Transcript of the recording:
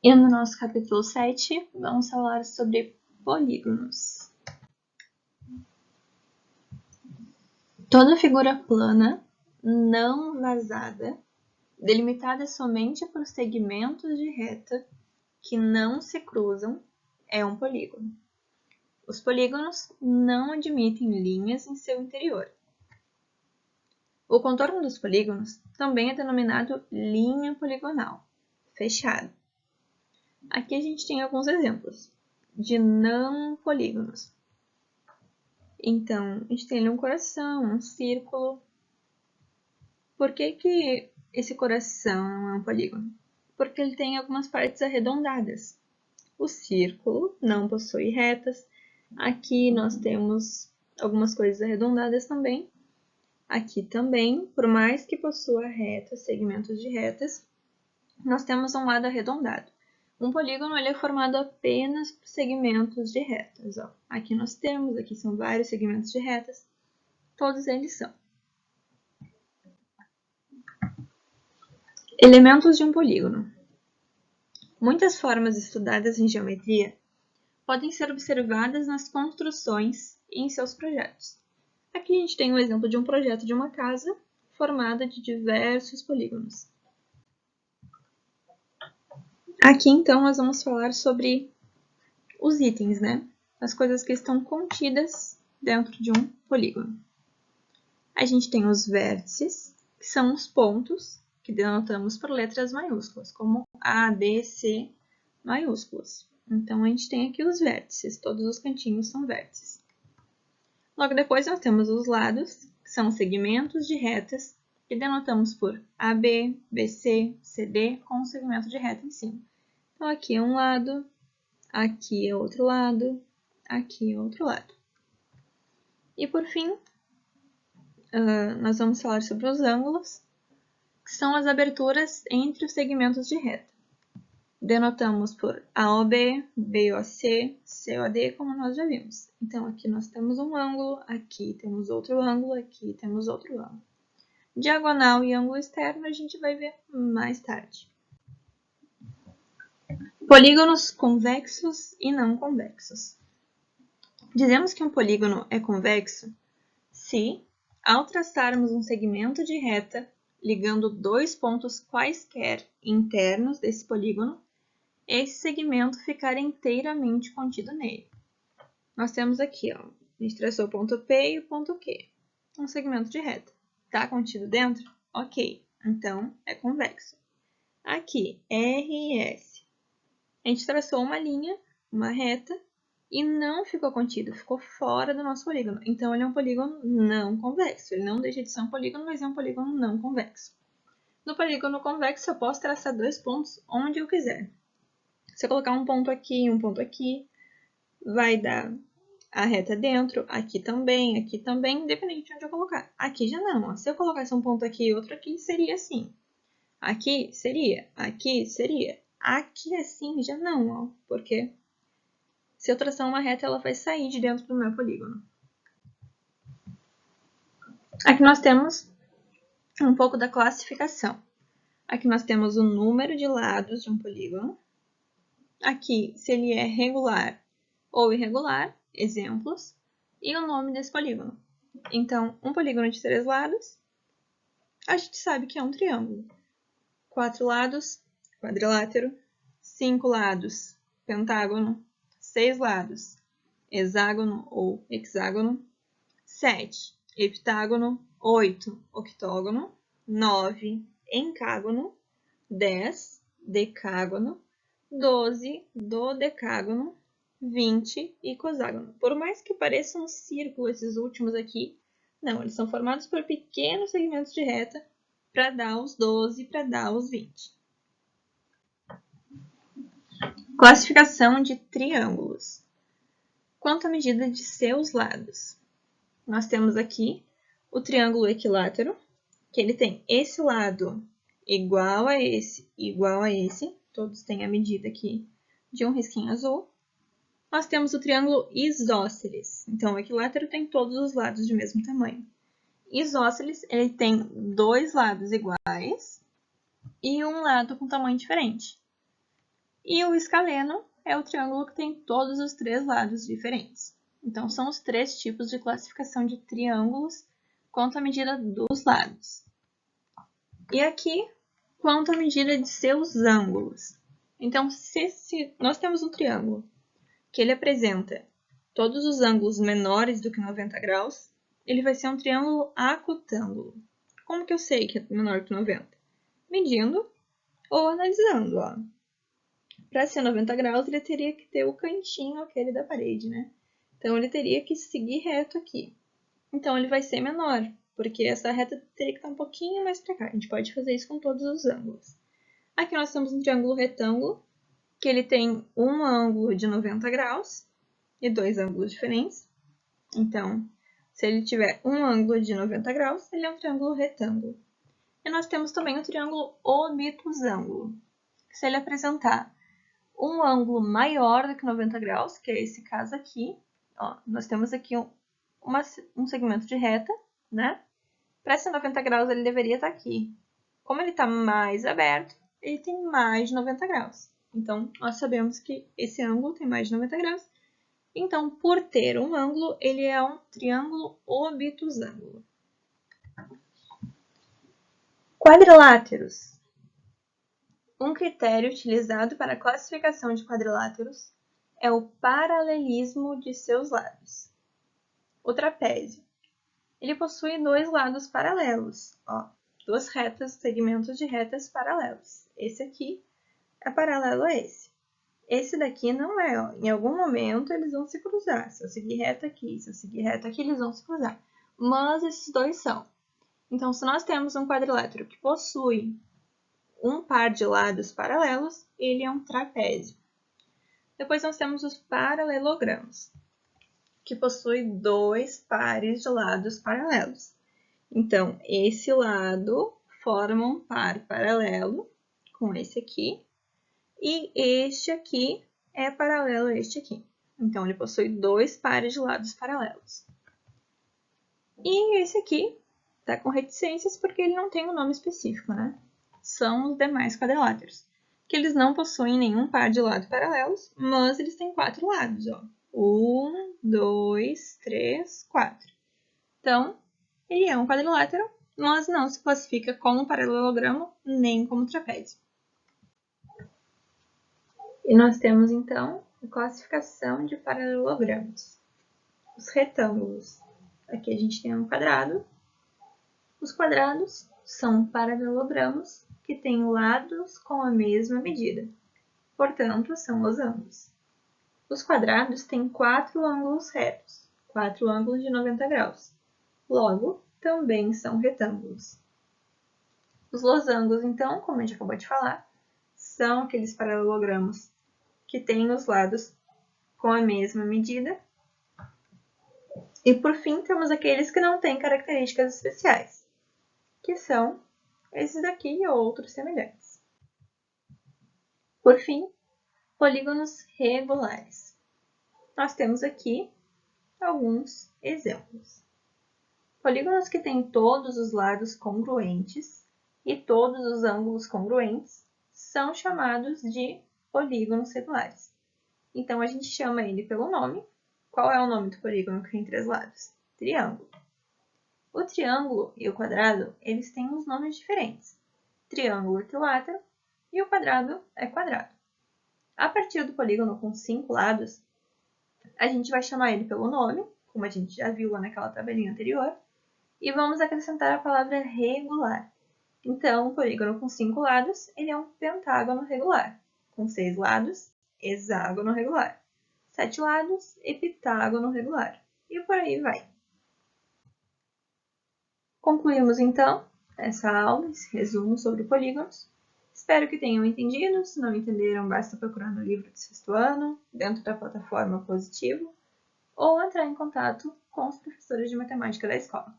E no nosso capítulo 7, vamos falar sobre polígonos. Toda figura plana, não vazada, delimitada somente por segmentos de reta que não se cruzam, é um polígono. Os polígonos não admitem linhas em seu interior. O contorno dos polígonos também é denominado linha poligonal, fechada. Aqui a gente tem alguns exemplos de não polígonos. Então, a gente tem ali um coração, um círculo. Por que esse coração é um polígono? Porque ele tem algumas partes arredondadas. O círculo não possui retas. Aqui nós temos algumas coisas arredondadas também. Aqui também, por mais que possua retas, segmentos de retas, nós temos um lado arredondado. Um polígono ele é formado apenas por segmentos de retas. Ó. Aqui nós temos, aqui são vários segmentos de retas, todos eles são. Elementos de um polígono. Muitas formas estudadas em geometria podem ser observadas nas construções e em seus projetos. Aqui a gente tem um exemplo de um projeto de uma casa formada de diversos polígonos. Aqui, então, nós vamos falar sobre os itens, né? As coisas que estão contidas dentro de um polígono. A gente tem os vértices, que são os pontos que denotamos por letras maiúsculas, como A, B, C, maiúsculas. Então, a gente tem aqui os vértices, todos os cantinhos são vértices. Logo depois, nós temos os lados, que são segmentos de retas, que denotamos por AB, BC, CD, com um segmento de reta em cima. Então, aqui é um lado, aqui é outro lado, aqui é outro lado. E, por fim, nós vamos falar sobre os ângulos, que são as aberturas entre os segmentos de reta. Denotamos por AOB, BOC, COD, como nós já vimos. Então, aqui nós temos um ângulo, aqui temos outro ângulo, aqui temos outro ângulo. Diagonal e ângulo externo a gente vai ver mais tarde. Polígonos convexos e não convexos. Dizemos que um polígono é convexo se, ao traçarmos um segmento de reta ligando dois pontos quaisquer internos desse polígono, esse segmento ficar inteiramente contido nele. Nós temos aqui, ó, a gente traçou o ponto P e o ponto Q, um segmento de reta. Está contido dentro? Ok, então é convexo. Aqui, R e S. A gente traçou uma linha, uma reta, e não ficou contido, ficou fora do nosso polígono. Então, ele é um polígono não convexo. Ele não deixa de ser um polígono, mas é um polígono não convexo. No polígono convexo, eu posso traçar dois pontos onde eu quiser. Se eu colocar um ponto aqui, vai dar a reta dentro, aqui também, independente de onde eu colocar. Aqui já não, ó. Se eu colocasse um ponto aqui e outro aqui, seria assim. Aqui seria, aqui seria. Aqui assim já não, ó, porque se eu traçar uma reta, ela vai sair de dentro do meu polígono. Aqui nós temos um pouco da classificação. Aqui nós temos o número de lados de um polígono. Aqui, se ele é regular ou irregular, exemplos, e o nome desse polígono. Então, um polígono de 3 lados, a gente sabe que é um triângulo. 4 lados, quadrilátero. 5 lados, pentágono. 6 lados, hexágono ou hexágono. 7, heptágono. 8, octógono. 9, encágono. 10, decágono. 12, dodecágono. 20, icosságono. Por mais que pareçam um círculo esses últimos aqui, não, eles são formados por pequenos segmentos de reta para dar os 12, para dar os 20. Classificação de triângulos. Quanto à medida de seus lados? Nós temos aqui o triângulo equilátero, que ele tem esse lado igual a esse, igual a esse. Todos têm a medida aqui de um risquinho azul. Nós temos o triângulo isósceles. Então, o equilátero tem todos os lados de mesmo tamanho. Isósceles, ele tem 2 lados iguais e um lado com tamanho diferente. E o escaleno é o triângulo que tem todos os 3 lados diferentes. Então, são os 3 tipos de classificação de triângulos quanto à medida dos lados. E aqui, quanto à medida de seus ângulos. Então, se nós temos um triângulo que ele apresenta todos os ângulos menores do que 90 graus, ele vai ser um triângulo acutângulo. Como que eu sei que é menor que 90? Medindo ou analisando. Para ser 90 graus, ele teria que ter o cantinho aquele da parede, né? Então, ele teria que seguir reto aqui. Então, ele vai ser menor, porque essa reta teria que estar um pouquinho mais para cá. A gente pode fazer isso com todos os ângulos. Aqui nós temos um triângulo retângulo, que ele tem um ângulo de 90 graus e 2 ângulos diferentes. Então, se ele tiver um ângulo de 90 graus, ele é um triângulo retângulo. E nós temos também o triângulo obtusângulo, que se ele apresentar um ângulo maior do que 90 graus, que é esse caso aqui, nós temos aqui um segmento de reta, né? Para ser 90 graus, ele deveria estar aqui. Como ele está mais aberto, ele tem mais de 90 graus. Então, nós sabemos que esse ângulo tem mais de 90 graus. Então, por ter um ângulo, ele é um triângulo obtusângulo. Quadriláteros. Um critério utilizado para a classificação de quadriláteros é o paralelismo de seus lados. O trapézio. Ele possui 2 lados paralelos, 2 retas, segmentos de retas paralelos. Esse aqui é paralelo a esse. Esse daqui não é, em algum momento eles vão se cruzar. Se eu seguir reto aqui, se eu seguir reto aqui, eles vão se cruzar. Mas esses dois são. Então, se nós temos um quadrilátero que possui um par de lados paralelos, ele é um trapézio. Depois nós temos os paralelogramos, que possuem 2 pares de lados paralelos. Então, esse lado forma um par paralelo com esse aqui, e este aqui é paralelo a este aqui. Então, ele possui 2 pares de lados paralelos. E esse aqui está com reticências porque ele não tem um nome específico, né? São os demais quadriláteros, que eles não possuem nenhum par de lados paralelos, mas eles têm 4 lados, 1, 2, 3, 4. Então, ele é um quadrilátero, mas não se classifica como paralelogramo nem como trapézio. E nós temos, então, a classificação de paralelogramos. Os retângulos. Aqui a gente tem um quadrado. Os quadrados são paralelogramos que têm lados com a mesma medida. Portanto, são losangos. Os quadrados têm 4 ângulos retos, 4 ângulos de 90 graus. Logo, também são retângulos. Os losangos, então, como a gente acabou de falar, são aqueles paralelogramos que têm os lados com a mesma medida. E, por fim, temos aqueles que não têm características especiais, que são esses daqui e outros semelhantes. Por fim, polígonos regulares. Nós temos aqui alguns exemplos. Polígonos que têm todos os lados congruentes e todos os ângulos congruentes são chamados de polígonos regulares. Então, a gente chama ele pelo nome. Qual é o nome do polígono que tem 3 lados? Triângulo. O triângulo e o quadrado, eles têm uns nomes diferentes. Triângulo equilátero e o quadrado é quadrado. A partir do polígono com 5 lados, a gente vai chamar ele pelo nome, como a gente já viu lá naquela tabelinha anterior, e vamos acrescentar a palavra regular. Então, o polígono com 5 lados, ele é um pentágono regular. Com 6 lados, hexágono regular. 7 lados, heptágono regular. E por aí vai. Concluímos, então, essa aula, esse resumo sobre polígonos. Espero que tenham entendido. Se não entenderam, basta procurar no livro do 6º ano, dentro da plataforma Positivo, ou entrar em contato com os professores de matemática da escola.